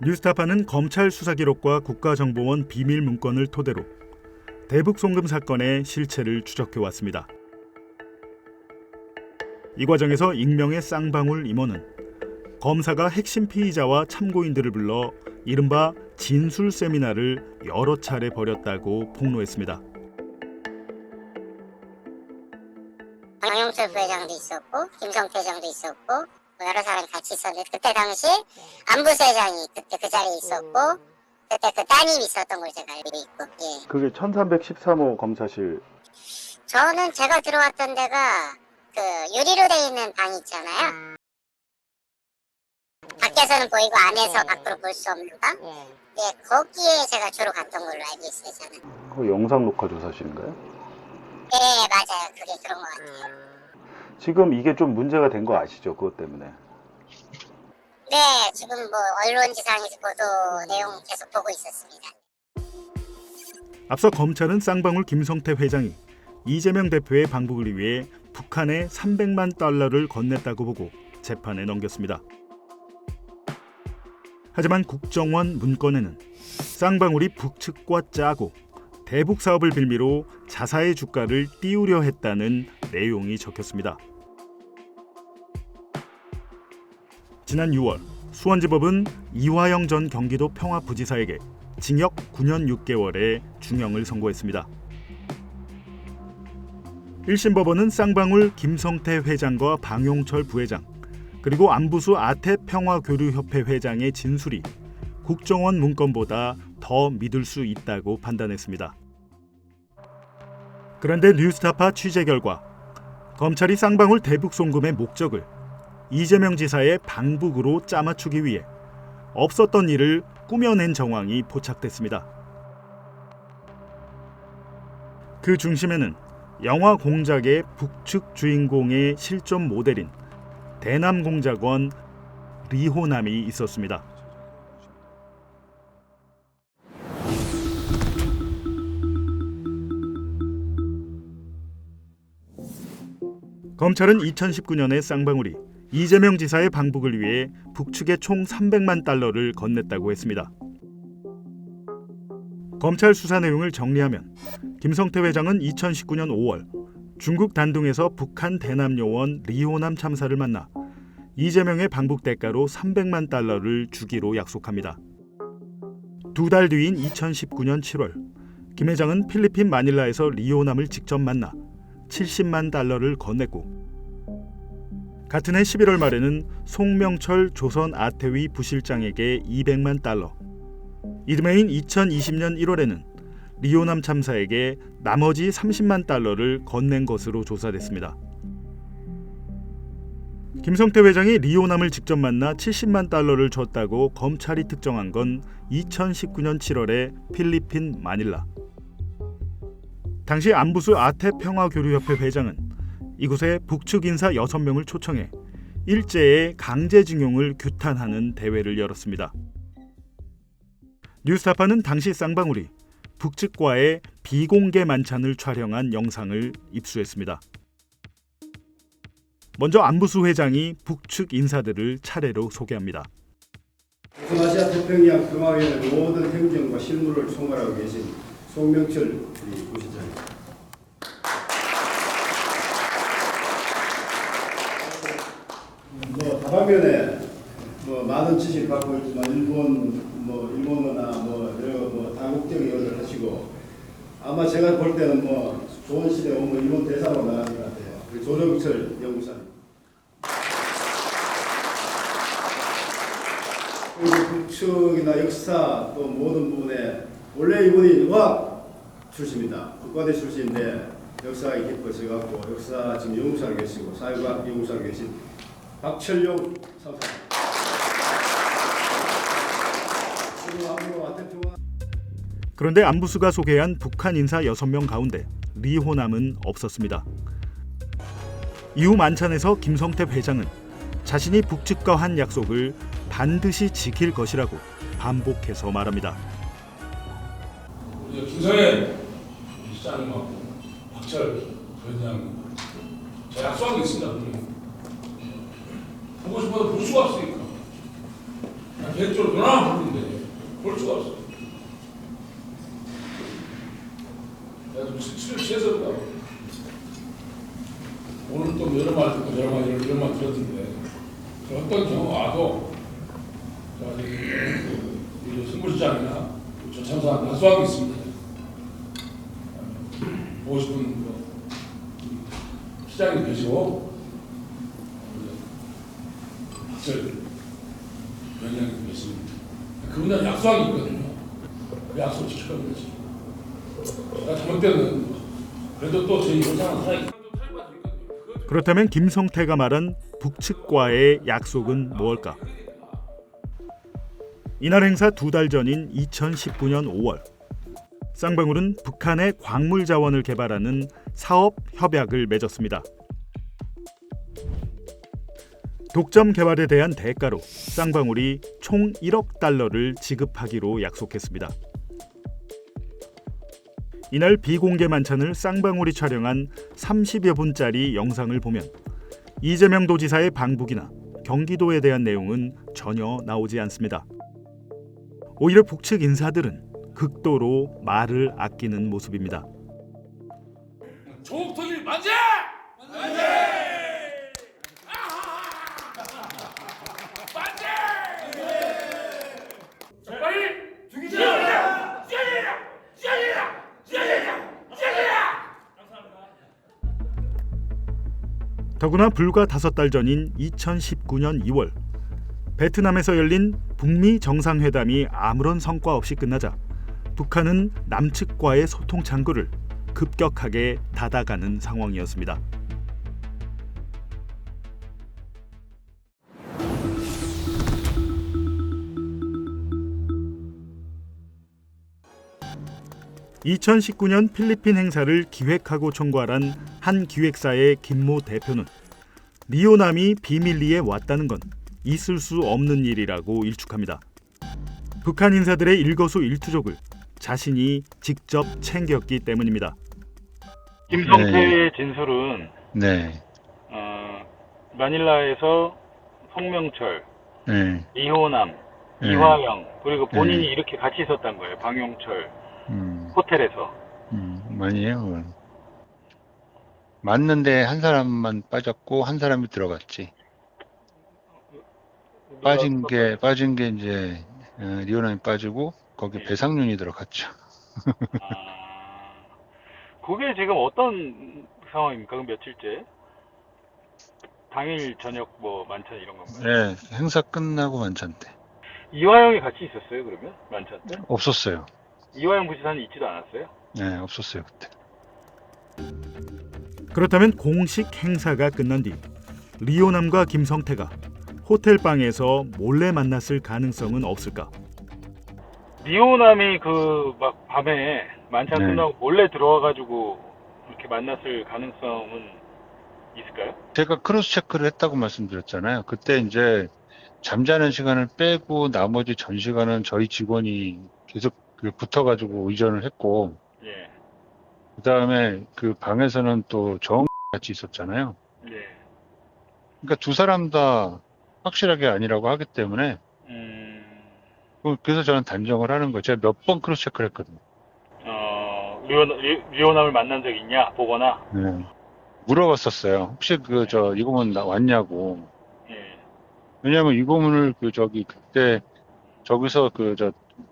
뉴스타파는 검찰 수사 기록과 국가정보원 비밀 문건을 토대로 대북 송금 사건의 실체를 추적해 왔습니다. 이 과정에서 익명의 쌍방울 임원은 검사가 핵심 피의자와 참고인들을 불러 이른바 진술 세미나를 여러 차례 벌였다고 폭로했습니다. 강용철 부회장도 있었고 김성태 회장도 있었고 여러 사람이 같이 있었는데 그때 당시 안부세장이 그때 그 자리에 있었고 그때 그 따님이 있었던 걸 제가 알고 있고. 예. 그게 1313호 검사실. 저는 제가 들어왔던 데가 그 유리로 돼 있는 방 있잖아요. 밖에서는 보이고 안에서 밖으로 볼 수 없는 방. 예, 거기에 제가 주로 갔던 걸로 알고 있어요. 저는. 그 영상 녹화 조사실인가요? 예, 맞아요. 그게 그런 것 같아요. 지금 이게 좀 문제가 된 거 아시죠? 그것 때문에. 네, 지금 뭐 언론지상에서 보도 내용 계속 보고 있었습니다. 앞서 검찰은 쌍방울 김성태 회장이 이재명 대표의 방북을 위해 북한에 300만 달러를 건넸다고 보고 재판에 넘겼습니다. 하지만 국정원 문건에는 쌍방울이 북측과 짜고 대북 사업을 빌미로 자사의 주가를 띄우려 했다는 내용이 적혔습니다. 지난 6월 수원지법은 이화영 전 경기도 평화부지사에게 징역 9년 6개월의 중형을 선고했습니다. 1심 법원은 쌍방울 김성태 회장과 방용철 부회장 그리고 안부수 아태평화교류협회 회장의 진술이 국정원 문건보다 더 믿을 수 있다고 판단했습니다. 그런데 뉴스타파 취재 결과 검찰이 쌍방울 대북 송금의 목적을 이재명 지사의 방북으로 짜맞추기 위해 없었던 일을 꾸며낸 정황이 포착됐습니다. 그 중심에는 영화 공작의 북측 주인공의 실존 모델인 대남공작원 리호남이 있었습니다. 검찰은 2019년에 쌍방울이 이재명 지사의 방북을 위해 북측에 총 300만 달러를 건넸다고 했습니다. 검찰 수사 내용을 정리하면 김성태 회장은 2019년 5월 중국 단둥에서 북한 대남 요원 리호남 참사를 만나 이재명의 방북 대가로 300만 달러를 주기로 약속합니다. 2달 뒤인 2019년 7월 김 회장은 필리핀 마닐라에서 리호남을 직접 만나 70만 달러를 건넸고 같은 해 11월 말에는 송명철 조선 아태위 부실장에게 200만 달러, 이듬해인 2020년 1월에는 리호남 참사에게 나머지 30만 달러를 건넨 것으로 조사됐습니다. 김성태 회장이 리호남을 직접 만나 70만 달러를 줬다고 검찰이 특정한 건 2019년 7월에 필리핀 마닐라. 당시 안부수 아태평화교류협회 회장은 이곳에 북측 인사 6명을 초청해 일제의 강제징용을 규탄하는 대회를 열었습니다. 뉴스타파는 당시 쌍방울이 북측과의 비공개 만찬을 촬영한 영상을 입수했습니다. 먼저 안부수 회장이 북측 인사들을 차례로 소개합니다. 동아시아 태평양 평화위원회 모든 행정과 실무를 총괄하고 계신 송명철 부시장입니다. 다방면에 많은 지식을 갖고 있지만 일본어나 다국적 연을 하시고 아마 제가 볼 때는 좋은 시대 오면 일본 대사로 나가실 것 같아요. 조정철 연구사님. 북측이나 역사 또 모든 부분에 원래 이분이 의학 출신입니다. 국과대 출신인데 역사에 깊어져갖고 역사 지금 연구사로 계시고 사회과학 연구사로 계신 박철용 선생님. 그런데 안부수가 소개한 북한 인사 6명 가운데 리호남은 없었습니다. 이후 만찬에서 김성태 회장은 자신이 북측과 한 약속을 반드시 지킬 것이라고 반복해서 말합니다. 김성현 시장님하고 박철 부회장 제가 약속한 게 있습니다. 보고 싶어도 볼 수가 없으니까 개인적으로 전화만 부르는데 볼 수가 없어. 내가 좀 술을 취해서 그런가. 오늘 또 여러 말 듣고 여러 말 들었는데 어떤 경우 와도 저기 선물시장이나 저 참사한 나수하고 있습니다. 보고 싶은 시장이 계시고 박철 위원장님 계십니다. 그분들 약속이 있거든요. 그 약속 지켜가고 계시. 제가 잘못되면 그래도 또 저희 회사는 살아있. 그렇다면 김성태가 말한 북측과의 약속은 무엇일까? 이날 행사 2달 전인 2019년 5월, 쌍방울은 북한의 광물 자원을 개발하는 사업 협약을 맺었습니다. 독점 개발에 대한 대가로 쌍방울이 총 1억 달러를 지급하기로 약속했습니다. 이날 비공개 만찬을 쌍방울이 촬영한 30여 분짜리 영상을 보면 이재명 도지사의 방북이나 경기도에 대한 내용은 전혀 나오지 않습니다. 오히려 북측 인사들은 극도로 말을 아끼는 모습입니다. 조국통일 만세! 만세! 만세! 빨리 죽이자! 죽이자! 죽이자! 더구나 불과 5달 전인 2019년 2월, 베트남에서 열린 북미 정상회담이 아무런 성과 없이 끝나자 북한은 남측과의 소통 창구를 급격하게 닫아가는 상황이었습니다. (2019년) 필리핀 행사를 기획하고 총괄한 한 기획사의 김모 대표는 리오남이 비밀리에 왔다는 건 있을 수 없는 일이라고 일축합니다. 북한 인사들의 일거수일투족을 자신이 직접 챙겼기 때문입니다. 김성태의 진술은 네, 마닐라에서 송명철, 네, 이호남, 네. 이화영 그리고 본인이 네. 이렇게 같이 있었단 거예요. 방용철 음, 호텔에서. 아니에요. 맞는데 한 사람만 빠졌고 한 사람이 들어갔지. 빠진 게 이제 리오남이 빠지고 거기 네. 배상윤이 들어갔죠. 그게 지금 어떤 상황입니까? 그 며칠째? 당일 저녁 뭐 만찬 이런 건가요? 네, 행사 끝나고 만찬 때 이화영이 같이 있었어요, 그러면? 만찬 때? 없었어요. 이화영 부지사는 있지도 않았어요? 네, 없었어요 그때. 그렇다면 공식 행사가 끝난 뒤 리오남과 김성태가 호텔 방에서 몰래 만났을 가능성은 없을까? 리오남이 그 막 밤에 만찬 네. 끝나고 몰래 들어와가지고 이렇게 만났을 가능성은 있을까요? 제가 크로스 체크를 했다고 말씀드렸잖아요. 그때 이제 잠자는 시간을 빼고 나머지 전 시간은 저희 직원이 계속 붙어가지고 의전을 했고, 예, 그 다음에 그 방에서는 또 정 같이 있었잖아요. 예. 그러니까 두 사람 다 확실하게 아니라고 하기 때문에 그래서 저는 단정을 하는 거예요. 제가 몇 번 크로스 체크를 했거든요. 리오남을 만난 적 있냐 보거나. 네. 물어봤었어요. 혹시 이고문 왔냐고. 예, 왜냐면 이고문을 그때 저기서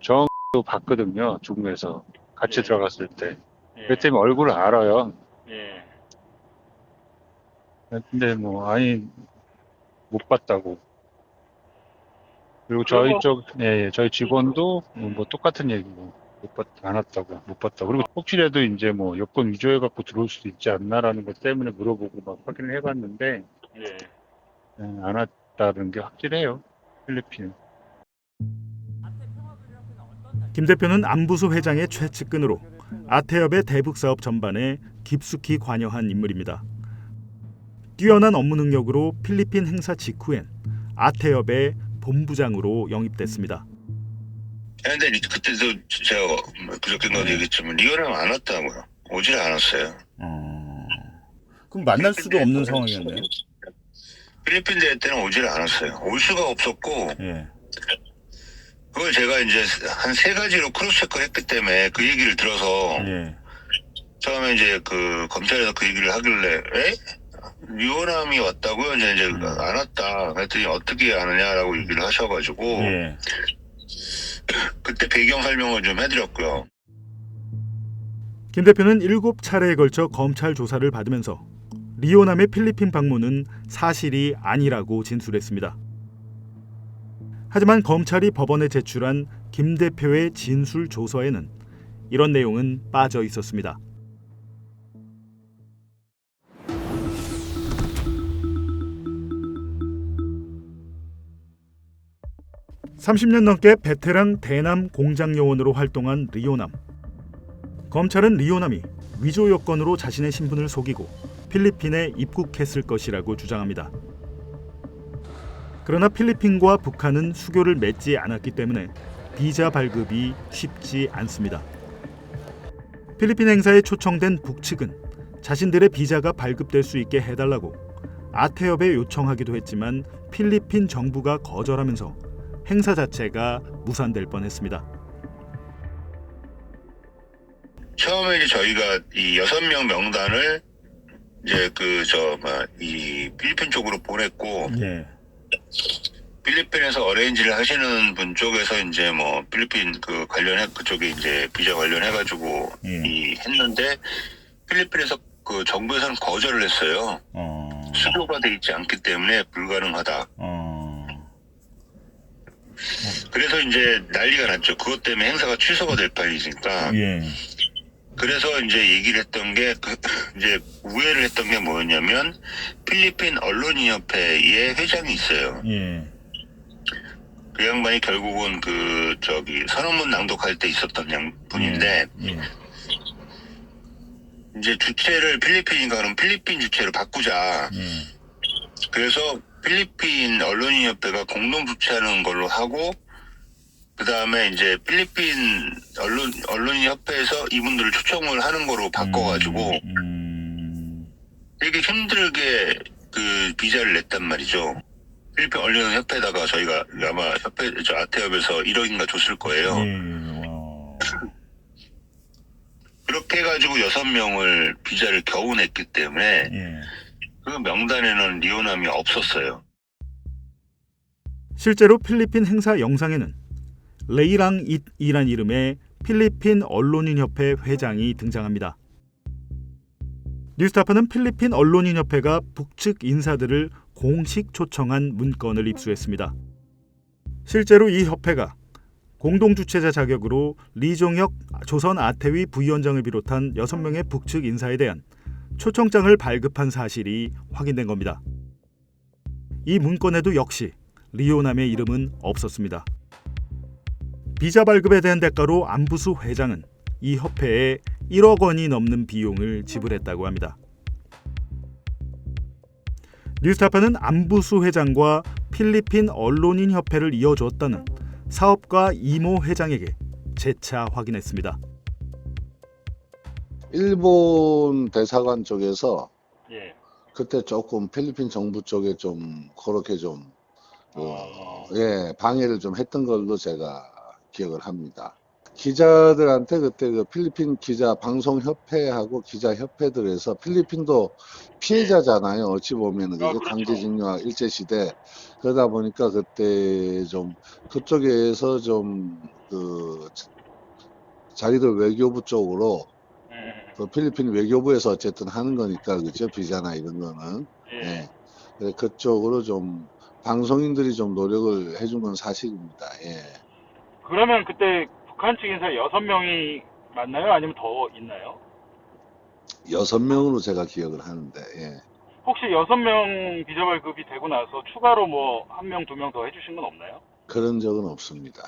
정도 봤거든요. 중국에서 같이 예. 들어갔을 때. 예, 그때 때문에 얼굴을 알아요. 예. 근데 못 봤다고. 그리고 저희 직원도 뭐 똑같은 얘기고 안 왔다고, 못 봤다고. 그리고 혹시라도 이제 뭐 여권 위조해갖고 들어올 수도 있지 않나라는 것 때문에 물어보고 막 확인을 해봤는데 예. 안 왔다는 게 확실해요. 필리핀. 김 대표는 안부수 회장의 최측근으로 아태협의 대북 사업 전반에 깊숙이 관여한 인물입니다. 뛰어난 업무 능력으로 필리핀 행사 직후엔 아태협의 본부장으로 영입됐습니다. 근데 그때도 제가 그저께도 얘기했지만 리오남 안 왔다고요. 오질 않았어요. 그럼 만날 수도 없는 상황이었네요. 필리핀 대회 때는 오질 않았어요. 올 수가 없었고 예. 그걸 제가 이제 한 3가지로 크로스 체크를 했기 때문에 그 얘기를 들어서 예. 처음에 이제 그 검찰에서 그 얘기를 하길래 에? 리오남이 왔다고요? 이제 안 왔다. 그랬더니 어떻게 아느냐라고 얘기를 하셔가지고 예. 그때 배경 설명을 좀 해드렸고요. 김 대표는 7차례에 걸쳐 검찰 조사를 받으면서 리오남의 필리핀 방문은 사실이 아니라고 진술했습니다. 하지만 검찰이 법원에 제출한 김 대표의 진술 조서에는 이런 내용은 빠져 있었습니다. (30년) 넘게 베테랑 대남 공장 요원으로 활동한 리오남. 검찰은 리오남이 위조 요건으로 자신의 신분을 속이고 필리핀에 입국했을 것이라고 주장합니다. 그러나 필리핀과 북한은 수교를 맺지 않았기 때문에 비자 발급이 쉽지 않습니다. 필리핀 행사에 초청된 북측은 자신들의 비자가 발급될 수 있게 해달라고 아태협에 요청하기도 했지만 필리핀 정부가 거절하면서 행사 자체가 무산될 뻔했습니다. 처음에 이제 저희가 이 6명 명단을 이제 이 필리핀 쪽으로 보냈고 예. 필리핀에서 어레인지를 하시는 분 쪽에서 이제 뭐 필리핀 그쪽에 이제 비자 관련해가지고 했는데 필리핀에서 그 정부에서는 거절을 했어요. 수교가 돼 있지 않기 때문에 불가능하다. 그래서 이제 난리가 났죠. 그것 때문에 행사가 취소가 될 판이니까. 예. 그래서 이제 얘기를 했던 게 이제 우회를 했던 게 뭐였냐면 필리핀 언론인협회의 회장이 있어요. 예. 그 양반이 결국은 선언문 낭독할 때 있었던 분인데 예. 이제 주체를 필리핀인가 그럼 필리핀 주체로 바꾸자. 그래서 필리핀 언론인협회가 공동 주최하는 걸로 하고 그 다음에 이제 필리핀 언론인협회에서 이분들을 초청을 하는 거로 바꿔가지고 되게 힘들게 그 비자를 냈단 말이죠. 필리핀 언론인협회에다가 저희가 아마 아태협에서 1억인가 줬을 거예요. 그렇게 해가지고 6명을 비자를 겨우 냈기 때문에 그 명단에는 리오남이 없었어요. 실제로 필리핀 행사 영상에는 레이랑 잇이란 이름의 필리핀 언론인협회 회장이 등장합니다. 뉴스타파는 필리핀 언론인협회가 북측 인사들을 공식 초청한 문건을 입수했습니다. 실제로 이 협회가 공동주최자 자격으로 리종혁 조선 아태위 부위원장을 비롯한 6명의 북측 인사에 대한 초청장을 발급한 사실이 확인된 겁니다. 이 문건에도 역시 리오남의 이름은 없었습니다. 비자 발급에 대한 대가로 안부수 회장은 이 협회에 1억 원이 넘는 비용을 지불했다고 합니다. 뉴스타파는 안부수 회장과 필리핀 언론인협회를 이어줬다는 사업가 이모 회장에게 재차 확인했습니다. 일본 대사관 쪽에서 그때 조금 필리핀 정부 쪽에 좀 그렇게 좀 방해를 좀 했던 걸로 제가 기억을 합니다. 기자들한테 그때 그 필리핀 기자 방송협회하고 기자협회들에서 필리핀도 피해자잖아요. 어찌 보면은 그게 강제징용과 일제시대 그러다 보니까 그때 좀 그쪽에서 좀 그 자기들 외교부 쪽으로 그 필리핀 외교부에서 어쨌든 하는 거니까 그죠 비자나 이런 거는 그래서 그쪽으로 좀 방송인들이 좀 노력을 해준 건 사실입니다. 그러면 그때 북한 측 인사 6명이 맞나요? 아니면 더 있나요? 6명으로 제가 기억을 하는데, 혹시 6명 비자 발급이 되고 나서 추가로 뭐 1명, 2명 더 해주신 건 없나요? 그런 적은 없습니다.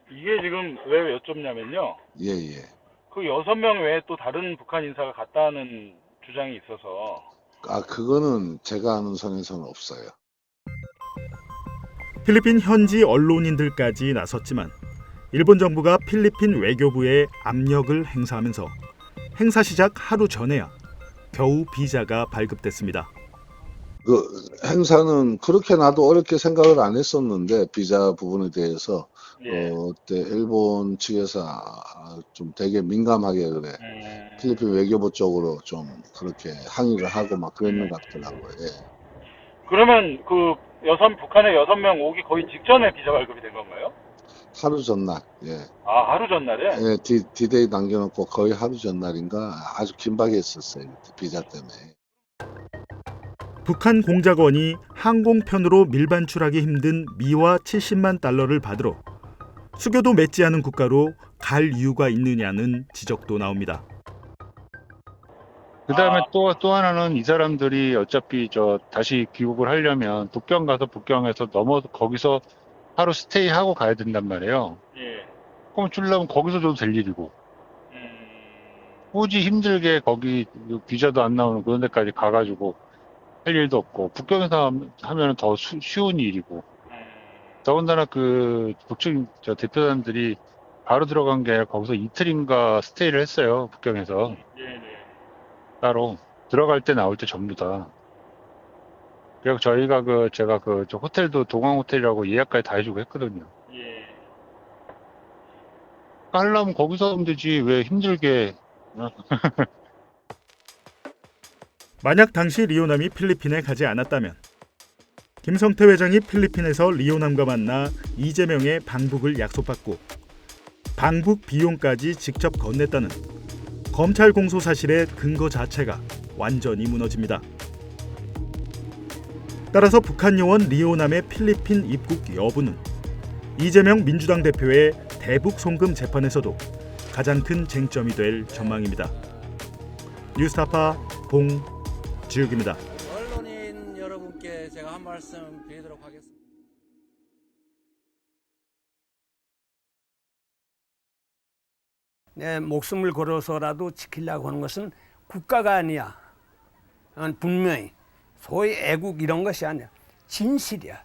이게 지금 왜 여쭙냐면요. 그 6명 외에 또 다른 북한 인사가 갔다는 주장이 있어서. 그거는 제가 아는 선에서는 없어요. 필리핀 현지 언론인들까지 나섰지만 일본 정부가 필리핀 외교부에 압력을 행사하면서 행사 시작 하루 전에야 겨우 비자가 발급됐습니다. 그 행사는 그렇게 나도 어렵게 생각을 안 했었는데 비자 부분에 대해서 예. 그때 일본 측에서 좀 되게 민감하게 그래 필리핀 외교부 쪽으로 좀 그렇게 항의를 하고 막 그랬는 것 같더라고요. 예. 그러면 그 북한의 6명 오기 거의 직전에 비자 발급이 된 건가요? 하루 전날, 예, 아, 하루 전날에? 예, 디데이 남겨놓고 거의 하루 전날인가 아주 긴박했었어요. 그때 비자 때문에. 북한 공작원이 항공편으로 밀반출하기 힘든 미화 70만 달러를 받으러 수교도 맺지 않은 국가로 갈 이유가 있느냐는 지적도 나옵니다. 그 다음에 또 하나는 이 사람들이 어차피 다시 귀국을 하려면 북경 가서 북경에서 넘어서 거기서 하루 스테이 하고 가야 된단 말이에요. 예. 그럼 주려면 거기서 줘도 될 일이고. 굳이 힘들게 거기 비자도 안 나오는 그런 데까지 가가지고 할 일도 없고, 북경에서 하면 더 쉬운 일이고. 더군다나 그 북측 대표단들이 바로 들어간 게 아니라 거기서 이틀인가 스테이를 했어요. 북경에서. 따로 들어갈 때 나올 때 전부 다. 그리고 저희가 제가 저 호텔도 동항 호텔이라고 예약까지 다 해주고 했거든요. 예. 하려면 거기서 하면 되지 왜 힘들게. 만약 당시 리오남이 필리핀에 가지 않았다면 김성태 회장이 필리핀에서 리오남과 만나 이재명의 방북을 약속받고 방북 비용까지 직접 건넸다는 검찰 공소 사실의 근거 자체가 완전히 무너집니다. 따라서 북한 요원 리오남의 필리핀 입국 여부는 이재명 민주당 대표의 대북 송금 재판에서도 가장 큰 쟁점이 될 전망입니다. 뉴스타파 봉지욱입니다. 언론인 여러분께 제가 한 말씀 드리도록 하겠습니다. 내 목숨을 걸어서라도 지키려고 하는 것은 국가가 아니야. 분명히 소위 애국 이런 것이 아니야. 진실이야.